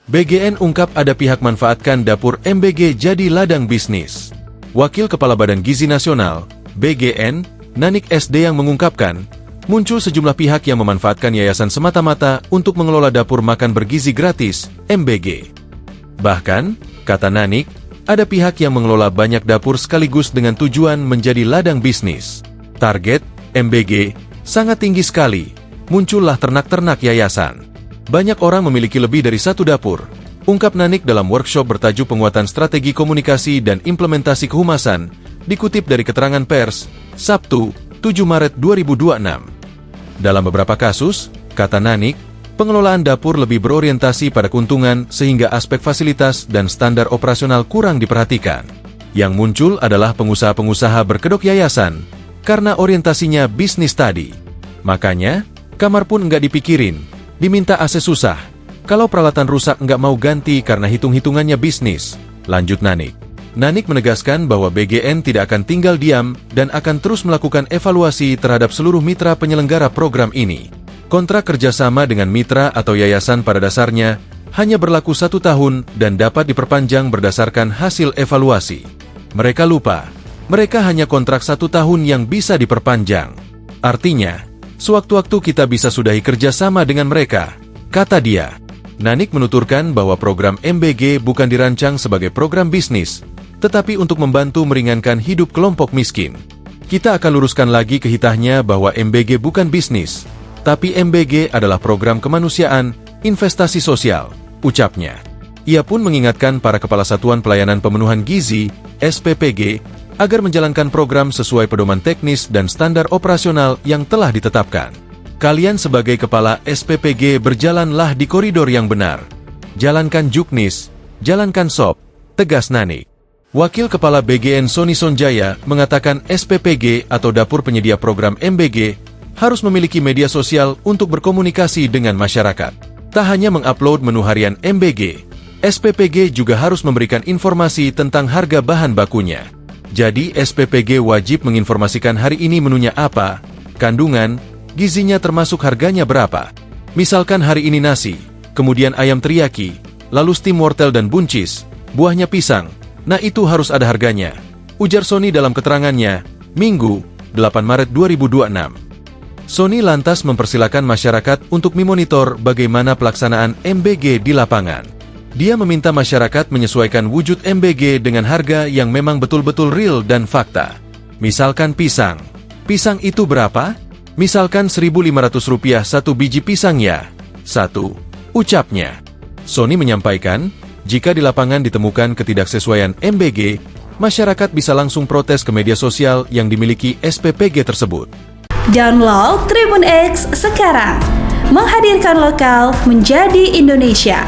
BGN ungkap ada pihak manfaatkan dapur MBG jadi ladang bisnis. Wakil Kepala Badan Gizi Nasional, BGN, Nanik SD yang mengungkapkan, muncul sejumlah pihak yang memanfaatkan yayasan semata-mata untuk mengelola dapur makan bergizi gratis, MBG. Bahkan, kata Nanik, ada pihak yang mengelola banyak dapur sekaligus dengan tujuan menjadi ladang bisnis. Target, MBG, sangat tinggi sekali, muncullah ternak-ternak yayasan. Banyak orang memiliki lebih dari satu dapur, ungkap Nanik dalam workshop bertajuk Penguatan Strategi Komunikasi dan Implementasi Kehumasan, dikutip dari keterangan pers, Sabtu, 7 Maret 2026. Dalam beberapa kasus, kata Nanik, pengelolaan dapur lebih berorientasi pada keuntungan sehingga aspek fasilitas dan standar operasional kurang diperhatikan. Yang muncul adalah pengusaha-pengusaha berkedok yayasan, karena orientasinya bisnis tadi. Makanya, kamar pun nggak dipikirin, diminta AC susah. Kalau peralatan rusak nggak mau ganti karena hitung-hitungannya bisnis, lanjut Nanik. Nanik menegaskan bahwa BGN tidak akan tinggal diam dan akan terus melakukan evaluasi terhadap seluruh mitra penyelenggara program ini. Kontrak kerjasama dengan mitra atau yayasan pada dasarnya hanya berlaku 1 tahun dan dapat diperpanjang berdasarkan hasil evaluasi. Mereka lupa, mereka hanya kontrak 1 tahun yang bisa diperpanjang. Artinya, sewaktu-waktu kita bisa sudahi kerjasama dengan mereka, kata dia. Nanik menuturkan bahwa program MBG bukan dirancang sebagai program bisnis, tetapi untuk membantu meringankan hidup kelompok miskin. Kita akan luruskan lagi ke hitahnya bahwa MBG bukan bisnis, tapi MBG adalah program kemanusiaan, investasi sosial, ucapnya. Ia pun mengingatkan para Kepala Satuan Pelayanan Pemenuhan Gizi, SPPG, agar menjalankan program sesuai pedoman teknis dan standar operasional yang telah ditetapkan. Kalian sebagai Kepala SPPG berjalanlah di koridor yang benar. Jalankan juknis, jalankan SOP, tegas Nanik. Wakil Kepala BGN Sony Sonjaya mengatakan SPPG atau Dapur Penyedia Program MBG harus memiliki media sosial untuk berkomunikasi dengan masyarakat. Tak hanya mengupload menu harian MBG, SPPG juga harus memberikan informasi tentang harga bahan bakunya. Jadi SPPG wajib menginformasikan hari ini menunya apa, kandungan, gizinya termasuk harganya berapa. Misalkan hari ini nasi, kemudian ayam teriyaki, lalu steam wortel dan buncis, buahnya pisang, nah itu harus ada harganya, ujar Sony dalam keterangannya, Minggu, 8 Maret 2026. Sony lantas mempersilakan masyarakat untuk memonitor bagaimana pelaksanaan MBG di lapangan. Dia meminta masyarakat menyesuaikan wujud MBG dengan harga yang memang betul-betul real dan fakta. Misalkan pisang. Pisang itu berapa? Misalkan Rp1.500 satu biji pisang ya. 1. Ucapnya. Sony menyampaikan, jika di lapangan ditemukan ketidaksesuaian MBG, masyarakat bisa langsung protes ke media sosial yang dimiliki SPPG tersebut. Download Tribun X sekarang. Menghadirkan lokal menjadi Indonesia.